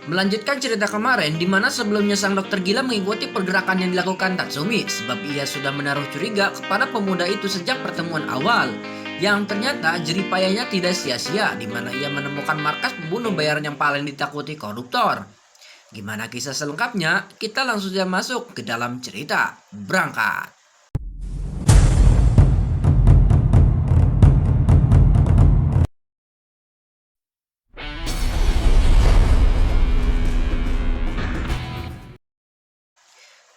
Melanjutkan cerita kemarin, di mana sebelumnya sang dokter gila mengikuti pergerakan yang dilakukan Tatsumi, sebab ia sudah menaruh curiga kepada pemuda itu sejak pertemuan awal. Yang ternyata jeripayanya tidak sia-sia, di mana ia menemukan markas pembunuh bayaran yang paling ditakuti koruptor. Gimana kisah selengkapnya? Kita langsung saja masuk ke dalam cerita. Berangkat!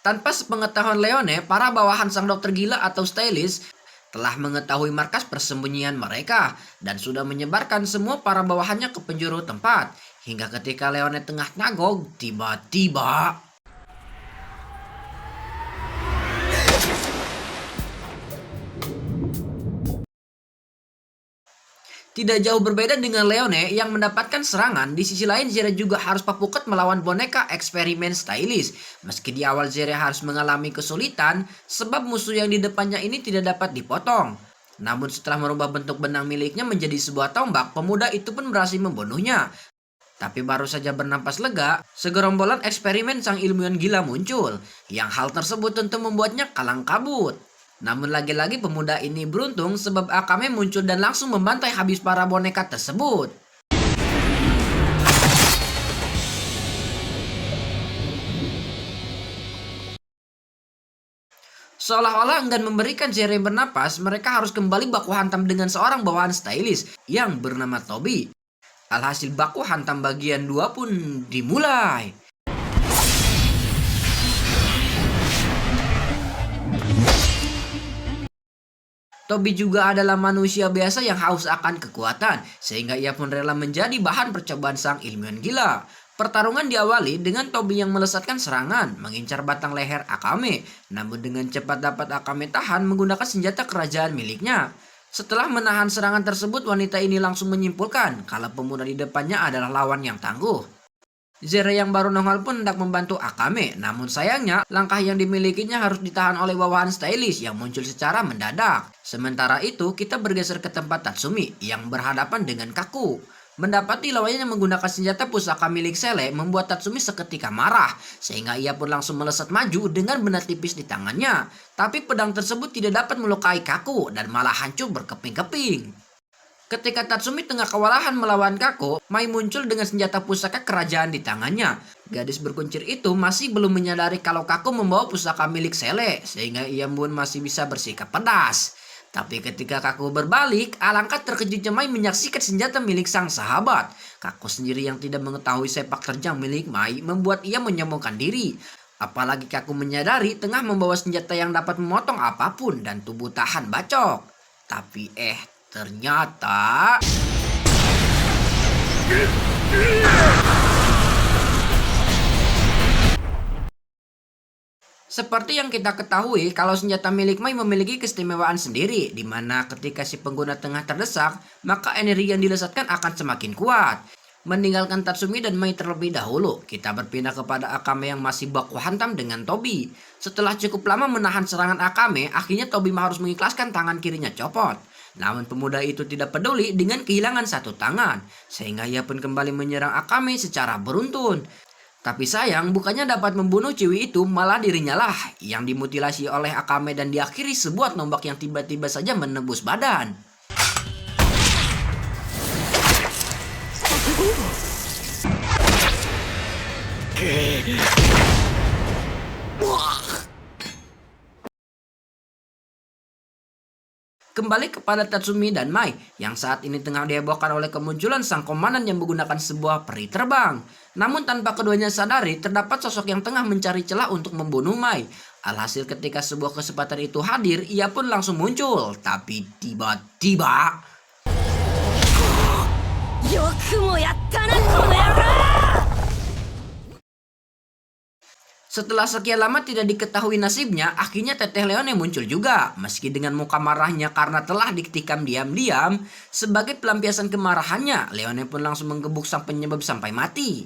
Tanpa sepengetahuan Leone, para bawahan sang dokter gila atau stylist telah mengetahui markas persembunyian mereka dan sudah menyebarkan semua para bawahannya ke penjuru tempat. Hingga ketika Leone tengah nagog, tiba-tiba tidak jauh berbeda dengan Leone yang mendapatkan serangan, di sisi lain Zere juga harus papuket melawan boneka eksperimen stylish. Meski di awal Zere harus mengalami kesulitan sebab musuh yang di depannya ini tidak dapat dipotong. Namun setelah merubah bentuk benang miliknya menjadi sebuah tombak, pemuda itu pun berhasil membunuhnya. Tapi baru saja bernapas lega, segerombolan eksperimen sang ilmuwan gila muncul, yang hal tersebut tentu membuatnya kalang kabut. Namun lagi-lagi pemuda ini beruntung sebab Akame muncul dan langsung membantai habis para boneka tersebut. Seolah-olah enggan memberikan Zere bernapas, mereka harus kembali baku hantam dengan seorang bawahan stylish yang bernama Toby. Alhasil baku hantam bagian 2 pun dimulai. Toby juga adalah manusia biasa yang haus akan kekuatan, sehingga ia pun rela menjadi bahan percobaan sang ilmuwan gila. Pertarungan diawali dengan Toby yang melesatkan serangan, mengincar batang leher Akame. Namun dengan cepat dapat Akame tahan menggunakan senjata kerajaan miliknya. Setelah menahan serangan tersebut, wanita ini langsung menyimpulkan kalau pemuda di depannya adalah lawan yang tangguh. Zere yang baru nongol pun hendak membantu Akame, namun sayangnya langkah yang dimilikinya harus ditahan oleh bawahan stylish yang muncul secara mendadak. Sementara itu kita bergeser ke tempat Tatsumi yang berhadapan dengan Kaku. Mendapati lawannya menggunakan senjata pusaka milik Sele membuat Tatsumi seketika marah, sehingga ia pun langsung melesat maju dengan benda tipis di tangannya. Tapi pedang tersebut tidak dapat melukai Kaku dan malah hancur berkeping-keping. Ketika Tatsumi tengah kewalahan melawan Kako, Mai muncul dengan senjata pusaka kerajaan di tangannya. Gadis berkuncir itu masih belum menyadari kalau Kako membawa pusaka milik Sele, sehingga ia pun masih bisa bersikap pedas. Tapi ketika Kako berbalik, alangkah terkejutnya Mai menyaksikan senjata milik sang sahabat. Kako sendiri yang tidak mengetahui sepak terjang milik Mai membuat ia menyombongkan diri. Apalagi Kako menyadari tengah membawa senjata yang dapat memotong apapun dan tubuh tahan bacok. Tapi ternyata seperti yang kita ketahui, kalau senjata milik Mai memiliki keistimewaan sendiri, di mana ketika si pengguna tengah terdesak, maka energi yang dilesatkan akan semakin kuat. Meninggalkan Tatsumi dan Mai terlebih dahulu, kita berpindah kepada Akame yang masih baku hantam dengan Toby. Setelah cukup lama menahan serangan Akame, akhirnya Toby harus mengikhlaskan tangan kirinya copot. Namun pemuda itu tidak peduli dengan kehilangan satu tangan, sehingga ia pun kembali menyerang Akame secara beruntun. Tapi sayang, bukannya dapat membunuh Ciwi itu, malah dirinya lah yang dimutilasi oleh Akame dan diakhiri sebuah tombak yang tiba-tiba saja menembus badan. Kembali kepada Tatsumi dan Mai yang saat ini tengah dihebohkan oleh kemunculan sang komandan yang menggunakan sebuah peri terbang. Namun tanpa keduanya sadari, terdapat sosok yang tengah mencari celah untuk membunuh Mai. Alhasil ketika sebuah kesempatan itu hadir, ia pun langsung muncul. Tapi tiba-tiba setelah sekian lama tidak diketahui nasibnya, akhirnya Teteh Leone muncul juga. Meski dengan muka marahnya karena telah ditikam diam-diam, sebagai pelampiasan kemarahannya, Leone pun langsung menggebuk sang penyebab sampai mati.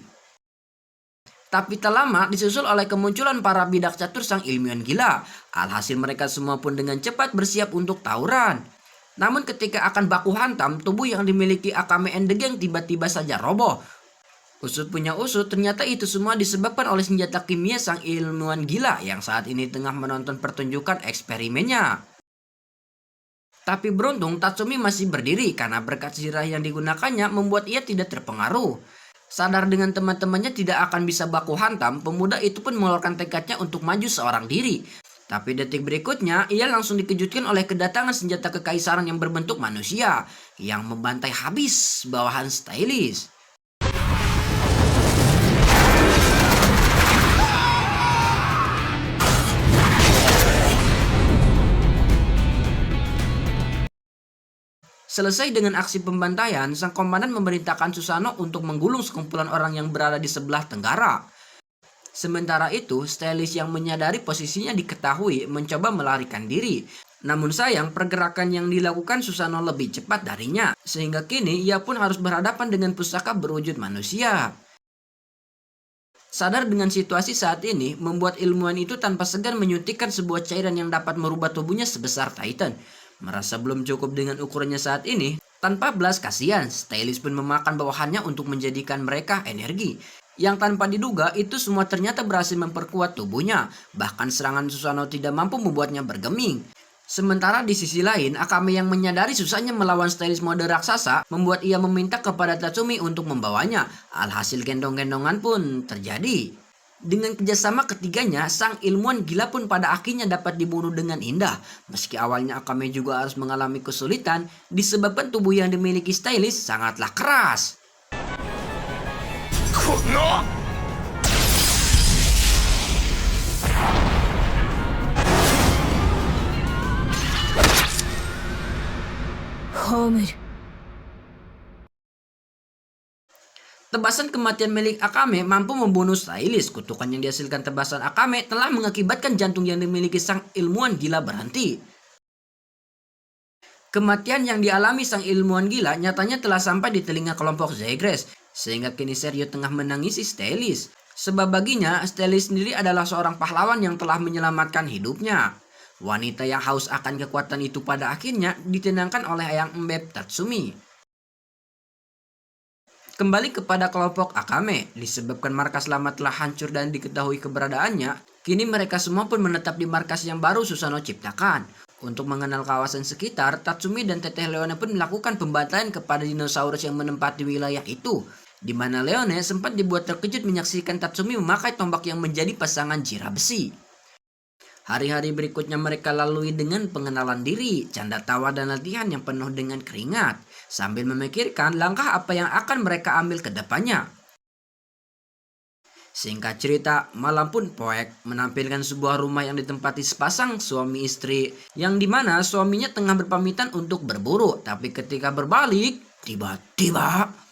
Tapi tak lama disusul oleh kemunculan para bidak catur sang ilmuwan gila. Alhasil mereka semua pun dengan cepat bersiap untuk tawuran. Namun ketika akan baku hantam, tubuh yang dimiliki Akame and the Gang tiba-tiba saja roboh. Usut punya usut, ternyata itu semua disebabkan oleh senjata kimia sang ilmuwan gila yang saat ini tengah menonton pertunjukan eksperimennya. Tapi beruntung Tatsumi masih berdiri karena berkat sirah yang digunakannya membuat ia tidak terpengaruh. Sadar dengan teman-temannya tidak akan bisa baku hantam, pemuda itu pun mengeluarkan tekadnya untuk maju seorang diri. Tapi detik berikutnya, ia langsung dikejutkan oleh kedatangan senjata kekaisaran yang berbentuk manusia yang membantai habis bawahan stylish. Selesai dengan aksi pembantaian, sang komandan memerintahkan Susano untuk menggulung sekumpulan orang yang berada di sebelah tenggara. Sementara itu, Stylish yang menyadari posisinya diketahui mencoba melarikan diri. Namun sayang, pergerakan yang dilakukan Susano lebih cepat darinya, sehingga kini ia pun harus berhadapan dengan pusaka berwujud manusia. Sadar dengan situasi saat ini, membuat ilmuwan itu tanpa segan menyuntikkan sebuah cairan yang dapat merubah tubuhnya sebesar Titan. Merasa belum cukup dengan ukurannya saat ini, tanpa belas kasihan, Stylish pun memakan bawahannya untuk menjadikan mereka energi. Yang tanpa diduga, itu semua ternyata berhasil memperkuat tubuhnya. Bahkan serangan Susanoo tidak mampu membuatnya bergeming. Sementara di sisi lain, Akame yang menyadari susahnya melawan Stylish mode raksasa, membuat ia meminta kepada Tatsumi untuk membawanya. Alhasil gendong-gendongan pun terjadi. Dengan kerjasama ketiganya, sang ilmuwan gila pun pada akhirnya dapat dibunuh dengan indah. Meski awalnya Akame juga harus mengalami kesulitan, disebabkan tubuh yang dimiliki Stylish sangatlah keras. Kuno! Homer. Tebasan kematian milik Akame mampu membunuh Stylish. Kutukan yang dihasilkan tebasan Akame telah mengakibatkan jantung yang dimiliki sang ilmuwan gila berhenti. Kematian yang dialami sang ilmuwan gila nyatanya telah sampai di telinga kelompok Zagreus, sehingga kini Seryo tengah menangisi Stylish. Sebab baginya, Stylish sendiri adalah seorang pahlawan yang telah menyelamatkan hidupnya. Wanita yang haus akan kekuatan itu pada akhirnya ditenangkan oleh Ayang Embeb Tatsumi. Kembali kepada kelompok Akame, disebabkan markas lama telah hancur dan diketahui keberadaannya, kini mereka semua pun menetap di markas yang baru Susanoo ciptakan. Untuk mengenal kawasan sekitar, Tatsumi dan Teteh Leone pun melakukan pembantaian kepada dinosaurus yang menempati wilayah itu, di mana Leone sempat dibuat terkejut menyaksikan Tatsumi memakai tombak yang menjadi pasangan jirah besi. Hari-hari berikutnya mereka lalui dengan pengenalan diri, canda tawa dan latihan yang penuh dengan keringat, sambil memikirkan langkah apa yang akan mereka ambil ke depannya. Singkat cerita, malam pun poek menampilkan sebuah rumah yang ditempati sepasang suami istri, yang dimana suaminya tengah berpamitan untuk berburu, tapi ketika berbalik, tiba-tiba...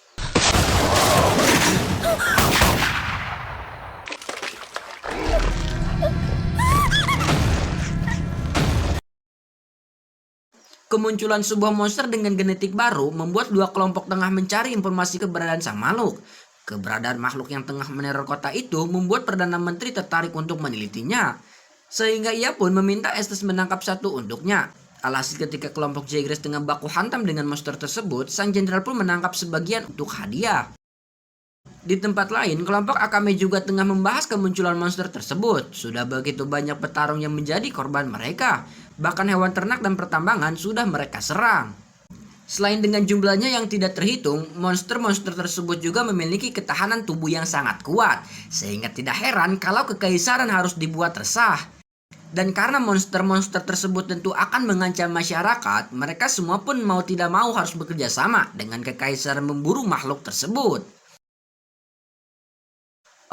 Kemunculan sebuah monster dengan genetik baru membuat dua kelompok tengah mencari informasi keberadaan sang makhluk. Keberadaan makhluk yang tengah meneror kota itu membuat Perdana Menteri tertarik untuk menelitinya. Sehingga ia pun meminta Estes menangkap satu untuknya. Alhasil ketika kelompok Zagreus tengah baku hantam dengan monster tersebut, sang jenderal pun menangkap sebagian untuk hadiah. Di tempat lain, kelompok Akame juga tengah membahas kemunculan monster tersebut. Sudah begitu banyak petarung yang menjadi korban mereka. Bahkan hewan ternak dan pertambangan sudah mereka serang. Selain dengan jumlahnya yang tidak terhitung, monster-monster tersebut juga memiliki ketahanan tubuh yang sangat kuat. Sehingga tidak heran kalau kekaisaran harus dibuat resah. Dan karena monster-monster tersebut tentu akan mengancam masyarakat, mereka semua pun mau tidak mau harus bekerja sama dengan kekaisaran memburu makhluk tersebut.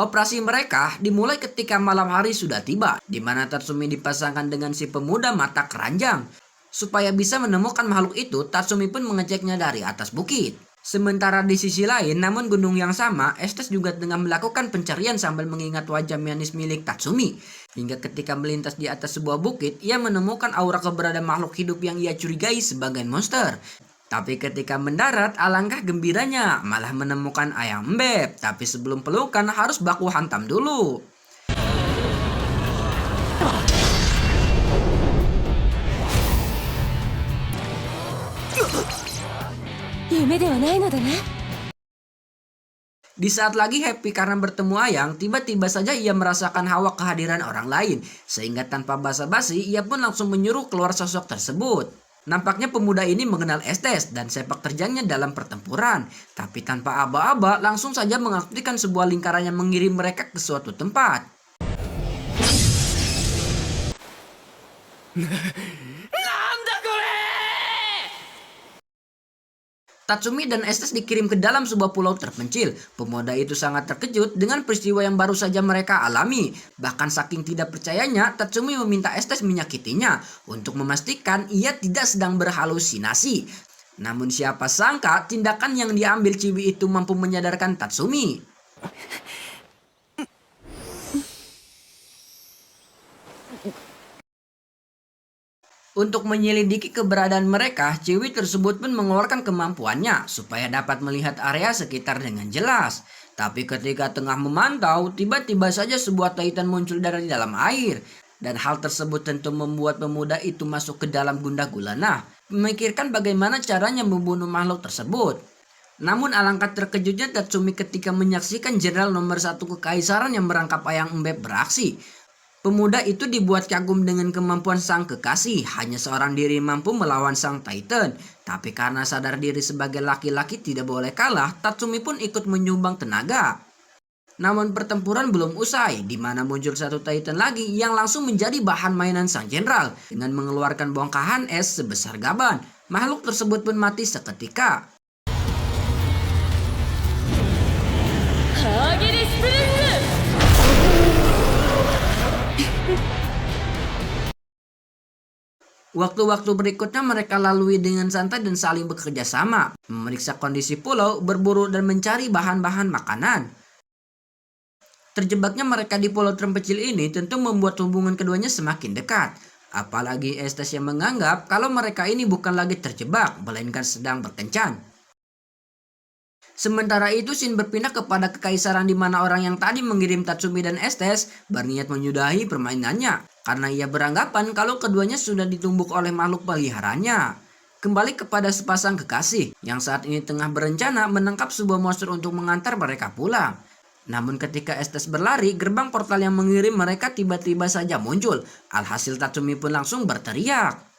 Operasi mereka dimulai ketika malam hari sudah tiba, di mana Tatsumi dipasangkan dengan si pemuda mata keranjang. Supaya bisa menemukan makhluk itu, Tatsumi pun mengeceknya dari atas bukit. Sementara di sisi lain, namun gunung yang sama, Estes juga tengah melakukan pencarian sambil mengingat wajah manis milik Tatsumi. Hingga ketika melintas di atas sebuah bukit, ia menemukan aura keberadaan makhluk hidup yang ia curigai sebagai monster. Tapi ketika mendarat, alangkah gembiranya malah menemukan Ayang Embeb. Tapi sebelum pelukan harus baku hantam dulu. Di saat lagi happy karena bertemu Ayang, tiba-tiba saja ia merasakan hawa kehadiran orang lain. Sehingga tanpa basa-basi, ia pun langsung menyuruh keluar sosok tersebut. Nampaknya pemuda ini mengenal Estes dan sepak terjangnya dalam pertempuran. Tapi tanpa aba-aba, langsung saja mengaktifkan sebuah lingkaran yang mengirim mereka ke suatu tempat. Tatsumi dan Estes dikirim ke dalam sebuah pulau terpencil. Pemuda itu sangat terkejut dengan peristiwa yang baru saja mereka alami. Bahkan saking tidak percayanya, Tatsumi meminta Estes menyakitinya untuk memastikan ia tidak sedang berhalusinasi. Namun siapa sangka tindakan yang diambil Chibi itu mampu menyadarkan Tatsumi. Untuk menyelidiki keberadaan mereka, Ciwi tersebut pun mengeluarkan kemampuannya supaya dapat melihat area sekitar dengan jelas. Tapi ketika tengah memantau, tiba-tiba saja sebuah Titan muncul dari dalam air. Dan hal tersebut tentu membuat pemuda itu masuk ke dalam gundah gulana, memikirkan bagaimana caranya membunuh makhluk tersebut. Namun alangkah terkejutnya Tatsumi ketika menyaksikan Jenderal nomor 1 Kekaisaran yang merangkap Ayang Embeb beraksi. Pemuda itu dibuat kagum dengan kemampuan sang kekasih. Hanya seorang diri mampu melawan sang Titan. Tapi karena sadar diri sebagai laki-laki tidak boleh kalah, Tatsumi pun ikut menyumbang tenaga. Namun pertempuran belum usai, di mana muncul satu Titan lagi yang langsung menjadi bahan mainan sang jenderal dengan mengeluarkan bongkahan es sebesar gaban. Makhluk tersebut pun mati seketika. Waktu-waktu berikutnya mereka lalui dengan santai dan saling bekerja sama, memeriksa kondisi pulau, berburu dan mencari bahan-bahan makanan. Terjebaknya mereka di pulau terpencil ini tentu membuat hubungan keduanya semakin dekat. Apalagi Estes yang menganggap kalau mereka ini bukan lagi terjebak, melainkan sedang berkencan. Sementara itu Shin berpindah kepada kekaisaran di mana orang yang tadi mengirim Tatsumi dan Estes berniat menyudahi permainannya karena ia beranggapan kalau keduanya sudah ditumbuk oleh makhluk peliharanya. Kembali kepada sepasang kekasih yang saat ini tengah berencana menangkap sebuah monster untuk mengantar mereka pulang. Namun ketika Estes berlari, gerbang portal yang mengirim mereka tiba-tiba saja muncul. Alhasil Tatsumi pun langsung berteriak.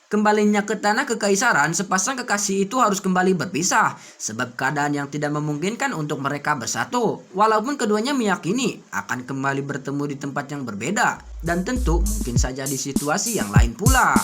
Kembalinya ke tanah kekaisaran, sepasang kekasih itu harus kembali berpisah sebab keadaan yang tidak memungkinkan untuk mereka bersatu. Walaupun keduanya meyakini akan kembali bertemu di tempat yang berbeda dan tentu mungkin saja di situasi yang lain pula.